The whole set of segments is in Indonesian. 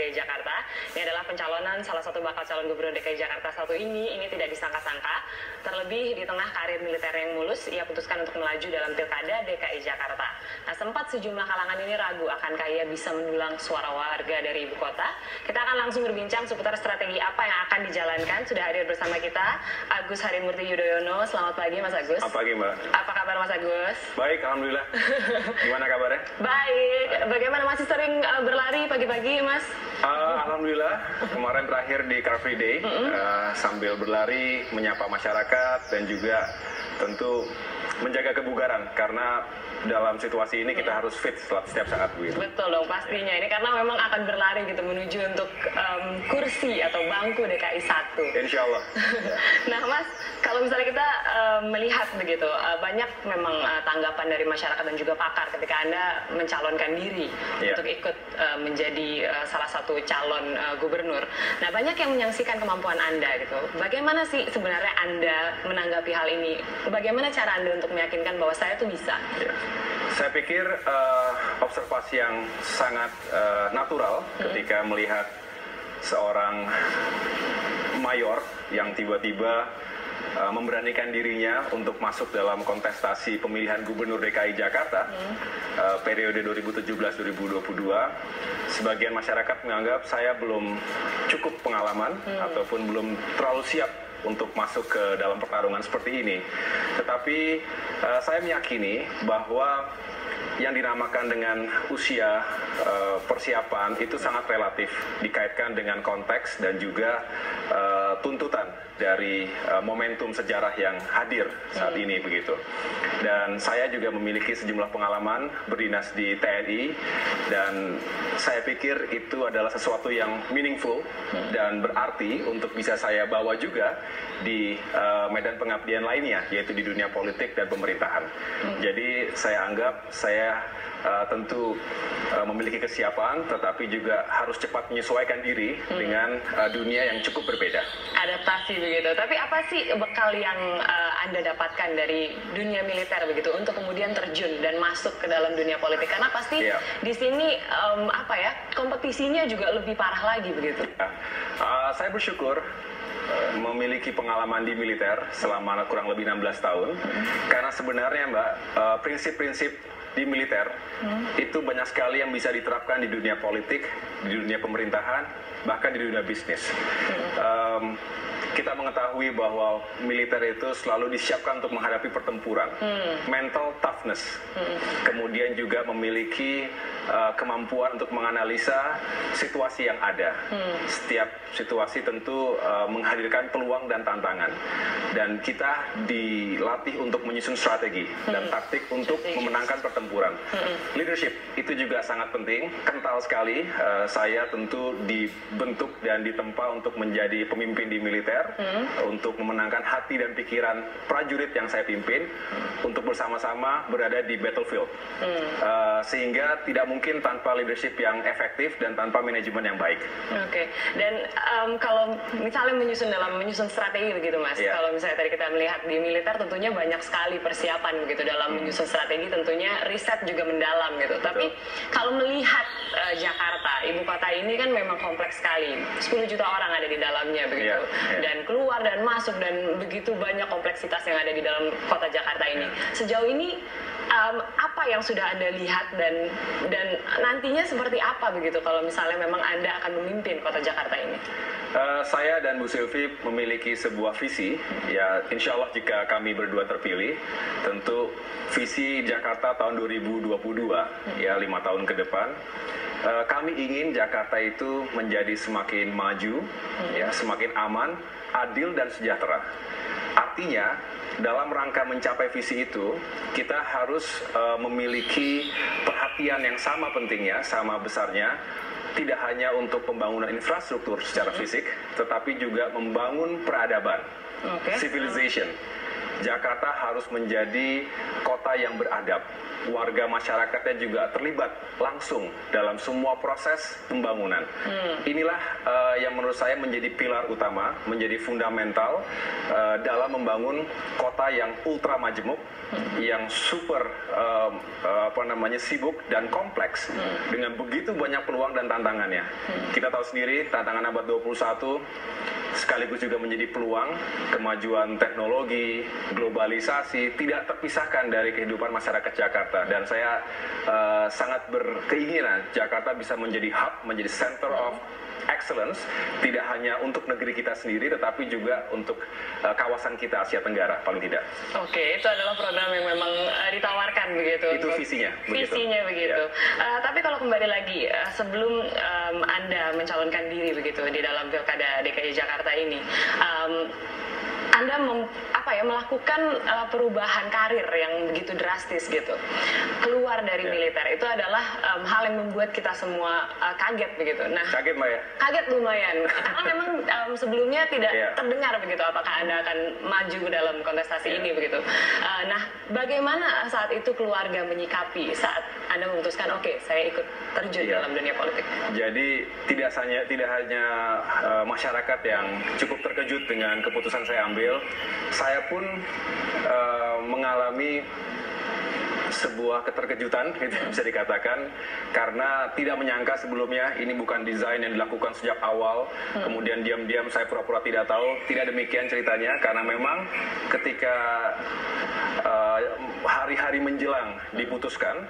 DKI Jakarta. Ini adalah pencalonan salah satu bakal calon gubernur DKI Jakarta satu ini tidak disangka-sangka. Terlebih di tengah karir militer yang mulus, ia putuskan untuk melaju dalam Pilkada DKI Jakarta. Nah, sempat sejumlah kalangan ini ragu akankah ia bisa mendulang suara warga dari ibu kota. Kita akan langsung berbincang seputar strategi apa yang akan dijalankan. Sudah hadir bersama kita Agus Harimurti Yudhoyono. Selamat pagi Mas Agus. Selamat pagi Mbak. Apa kabar Mas Agus? Baik, alhamdulillah. Gimana kabarnya? Baik. Bagaimana, masih sering berlari pagi-pagi Mas? Alhamdulillah, kemarin terakhir di Car Free Day, sambil berlari, menyapa masyarakat, dan juga tentu menjaga kebugaran, karena dalam situasi ini kita harus fit setiap saat. Betul dong, pastinya. Ini karena memang akan berlari gitu menuju untuk kursi atau bangku DKI 1. Insya Allah. Nah Mas, kalau misalnya kita melihat begitu, banyak memang tanggapan dari masyarakat dan juga pakar ketika Anda mencalonkan diri untuk ikut menjadi salah satu calon gubernur. Nah, banyak yang menyaksikan kemampuan Anda gitu. Bagaimana sih sebenarnya Anda menanggapi hal ini? Bagaimana cara Anda untuk meyakinkan bahwa saya tuh bisa? Saya pikir observasi yang sangat natural ketika melihat seorang mayor yang tiba-tiba memberanikan dirinya untuk masuk dalam kontestasi pemilihan gubernur DKI Jakarta periode 2017-2022. Sebagian masyarakat menganggap saya belum cukup pengalaman ataupun belum terlalu siap untuk masuk ke dalam pertarungan seperti ini. Tetapi saya meyakini bahwa yang dinamakan dengan usia persiapan itu sangat relatif, dikaitkan dengan konteks dan juga tuntutan dari momentum sejarah yang hadir saat ini begitu. Dan saya juga memiliki sejumlah pengalaman berdinas di TNI, dan saya pikir itu adalah sesuatu yang meaningful dan berarti untuk bisa saya bawa juga di medan pengabdian lainnya, yaitu di dunia politik dan pemerintahan. Jadi saya anggap saya tentu memiliki kesiapan, tetapi juga harus cepat menyesuaikan diri dengan dunia yang cukup berbeda. Adaptasi begitu. Tapi apa sih bekal yang Anda dapatkan dari dunia militer begitu untuk kemudian terjun dan masuk ke dalam dunia politik? Karena pasti di sini kompetisinya juga lebih parah lagi begitu. Saya bersyukur memiliki pengalaman di militer selama kurang lebih 16 tahun. Karena sebenarnya Mbak, prinsip-prinsip di militer itu banyak sekali yang bisa diterapkan di dunia politik, di dunia pemerintahan, bahkan di dunia bisnis. Kita mengetahui bahwa militer itu selalu disiapkan untuk menghadapi pertempuran, mental toughness, kemudian juga memiliki kemampuan untuk menganalisa situasi yang ada. Setiap situasi tentu menghadirkan peluang dan tantangan, dan kita dilatih untuk menyusun strategi dan taktik untuk memenangkan pertempuran. Leadership itu juga sangat penting, kental sekali. Saya tentu dibentuk dan ditempa untuk menjadi pemimpin di militer, untuk memenangkan hati dan pikiran prajurit yang saya pimpin, untuk bersama-sama berada di battlefield. Sehingga tidak mungkin tanpa leadership yang efektif dan tanpa manajemen yang baik. Oke. Dan kalau misalnya menyusun strategi begitu Mas, kalau misalnya tadi kita melihat di militer tentunya banyak sekali persiapan begitu dalam menyusun strategi, tentunya riset juga mendalam gitu. Tapi kalau melihat Jakarta, ibu kota ini kan memang kompleks sekali, 10 juta orang ada di dalamnya begitu, dan keluar dan masuk, dan begitu banyak kompleksitas yang ada di dalam kota Jakarta ini. Sejauh ini apa yang sudah Anda lihat dan nantinya seperti apa begitu kalau misalnya memang Anda akan memimpin kota Jakarta ini? Saya dan Bu Sylvie memiliki sebuah visi, ya insya Allah jika kami berdua terpilih, tentu visi Jakarta tahun 2022, ya 5 tahun ke depan. Kami ingin Jakarta itu menjadi semakin maju, ya semakin aman, adil dan sejahtera. Artinya, dalam rangka mencapai visi itu, kita harus memiliki perhatian yang sama pentingnya, sama besarnya, tidak hanya untuk pembangunan infrastruktur secara fisik, tetapi juga membangun peradaban, civilization. Jakarta harus menjadi kota yang beradab. Warga masyarakatnya juga terlibat langsung dalam semua proses pembangunan. Inilah yang menurut saya menjadi pilar utama, menjadi fundamental dalam membangun kota yang ultra majemuk, yang super sibuk dan kompleks dengan begitu banyak peluang dan tantangannya. Kita tahu sendiri tantangan abad 21 sekaligus juga menjadi peluang. Kemajuan teknologi, globalisasi tidak terpisahkan dari kehidupan masyarakat Jakarta, dan saya sangat berkeinginan Jakarta bisa menjadi hub, menjadi center of excellence, tidak hanya untuk negeri kita sendiri, tetapi juga untuk kawasan kita Asia Tenggara, paling tidak. Oke, itu adalah program yang memang ditawarkan begitu. Itu visinya. Visinya begitu. Ya. Tapi kalau kembali lagi, sebelum Anda mencalonkan diri begitu di dalam Pilkada DKI Jakarta ini, Anda melakukan perubahan karir yang begitu drastis gitu, keluar dari militer, itu adalah hal yang membuat kita semua kaget begitu. Nah, kaget Mbak ya? Kaget lumayan, karena memang sebelumnya tidak terdengar begitu apakah Anda akan maju dalam kontestasi ini begitu. Nah, bagaimana saat itu keluarga menyikapi saat Anda memutuskan oke, saya ikut terjun dalam dunia politik? Jadi tidak hanya masyarakat yang cukup terkejut dengan keputusan saya ambil, saya pun mengalami sebuah keterkejutan, gitu bisa dikatakan, karena tidak menyangka sebelumnya ini bukan desain yang dilakukan sejak awal, kemudian diam-diam saya pura-pura tidak tahu. Tidak demikian ceritanya, karena memang ketika hari-hari menjelang diputuskan,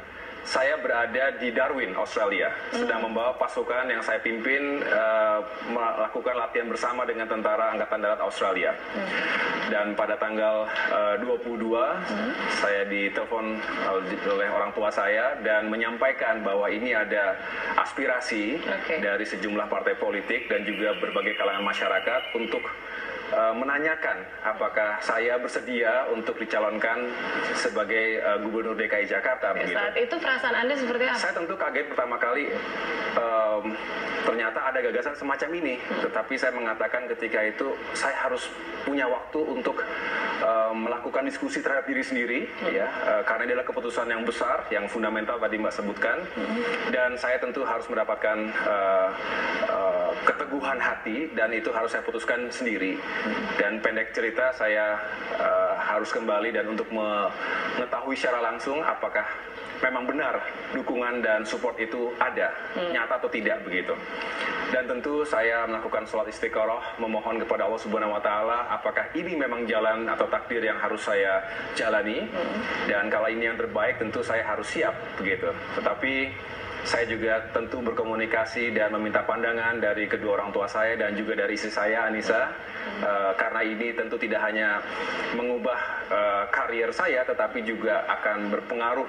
saya berada di Darwin, Australia, sedang membawa pasukan yang saya pimpin melakukan latihan bersama dengan tentara Angkatan Darat Australia. Dan pada tanggal 22, saya ditelepon oleh orang tua saya dan menyampaikan bahwa ini ada aspirasi dari sejumlah partai politik dan juga berbagai kalangan masyarakat untuk menanyakan apakah saya bersedia untuk dicalonkan sebagai Gubernur DKI Jakarta. Begitu. Saat itu perasaan Anda seperti apa? Saya tentu kaget pertama kali, ternyata ada gagasan semacam ini. Tetapi saya mengatakan ketika itu saya harus punya waktu untuk melakukan diskusi terhadap diri sendiri, karena ini adalah keputusan yang besar, yang fundamental tadi Mbak sebutkan, dan saya tentu harus mendapatkan keteguhan hati, dan itu harus saya putuskan sendiri. Dan pendek cerita, saya harus kembali dan untuk mengetahui secara langsung apakah memang benar dukungan dan support itu ada, nyata atau tidak begitu. Dan tentu saya melakukan sholat istiqoroh, memohon kepada Allah Subhanahu Wa Taala apakah ini memang jalan atau takdir yang harus saya jalani, dan kalau ini yang terbaik tentu saya harus siap begitu. Tetapi saya juga tentu berkomunikasi dan meminta pandangan dari kedua orang tua saya dan juga dari istri saya, Anissa, karena ini tentu tidak hanya mengubah karier saya, tetapi juga akan berpengaruh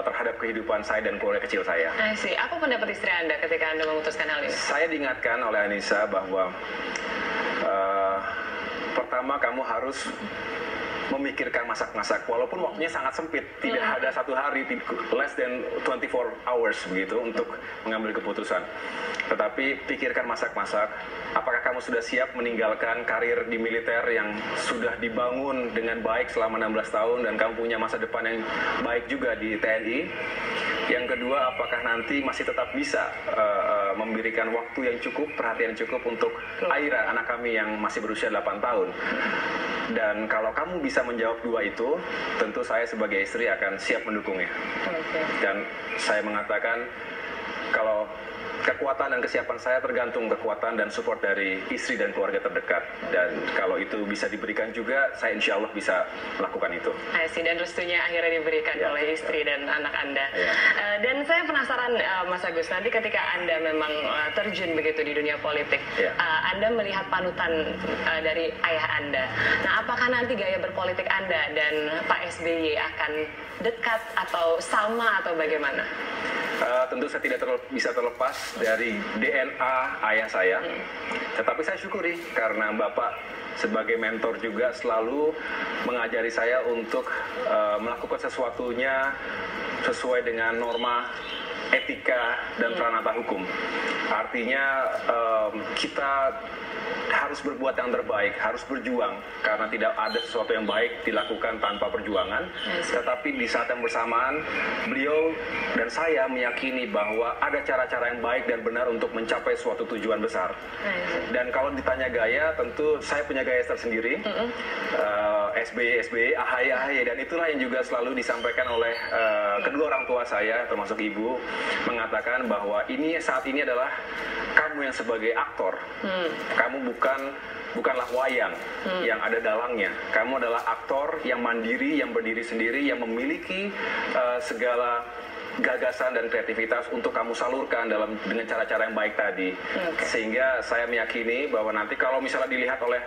terhadap kehidupan saya dan keluarga kecil saya. Apa pendapat istri Anda ketika Anda memutuskan hal ini? Saya diingatkan oleh Anissa bahwa pertama kamu harus memikirkan masak-masak, walaupun waktunya sangat sempit, tidak ada satu hari, less than 24 hours begitu untuk mengambil keputusan. Tetapi pikirkan masak-masak, apakah kamu sudah siap meninggalkan karir di militer yang sudah dibangun dengan baik selama 16 tahun dan kamu punya masa depan yang baik juga di TNI. Yang kedua, apakah nanti masih tetap bisa memberikan waktu yang cukup, perhatian cukup untuk Aira, anak kami yang masih berusia 8 tahun. Dan kalau kamu bisa menjawab dua itu, tentu saya sebagai istri akan siap mendukungnya. Dan saya mengatakan kalau kekuatan dan kesiapan saya tergantung kekuatan dan support dari istri dan keluarga terdekat. Dan kalau itu bisa diberikan juga, saya insya Allah bisa melakukan itu. Dan restunya akhirnya diberikan oleh istri dan anak Anda. Dan saya penasaran, Mas Agus, nanti ketika Anda memang terjun begitu di dunia politik, Anda melihat panutan dari ayah Anda. Nah, apakah nanti gaya berpolitik Anda dan Pak SBY akan dekat atau sama atau bagaimana? Tentu saya tidak bisa terlepas dari DNA ayah saya, tetapi saya syukuri karena Bapak sebagai mentor juga selalu mengajari saya untuk melakukan sesuatunya sesuai dengan norma etika dan pranata hukum. Artinya kita harus berbuat yang terbaik, harus berjuang, karena tidak ada sesuatu yang baik dilakukan tanpa perjuangan. Tetapi di saat yang bersamaan, beliau dan saya meyakini bahwa ada cara-cara yang baik dan benar untuk mencapai suatu tujuan besar. Dan kalau ditanya gaya, tentu saya punya gaya tersendiri. SBY, AHY, dan itulah yang juga selalu disampaikan oleh kedua orang tua saya, termasuk ibu, mengatakan bahwa saat ini adalah kamu yang sebagai aktor. Kamu bukanlah wayang yang ada dalangnya. Kamu adalah aktor yang mandiri, yang berdiri sendiri, yang memiliki segala gagasan dan kreativitas untuk kamu salurkan dengan cara-cara yang baik tadi. Sehingga saya meyakini bahwa nanti kalau misalnya dilihat oleh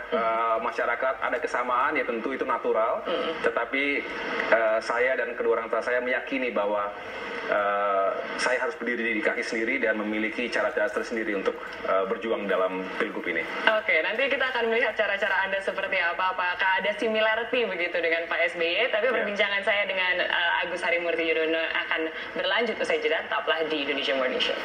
masyarakat ada kesamaan, ya tentu itu natural. Tetapi saya dan kedua orang tua saya meyakini bahwa saya harus berdiri di kaki sendiri dan memiliki cara-cara tersendiri untuk berjuang dalam pilgub ini. Oke, nanti kita akan melihat cara-cara Anda seperti apa. Apakah ada similarity begitu dengan Pak SBY? Tapi perbincangan saya dengan Agus Harimurti Yudhoyono akan berlanjut usai jeda. Tetaplah di Indonesia Morning Show.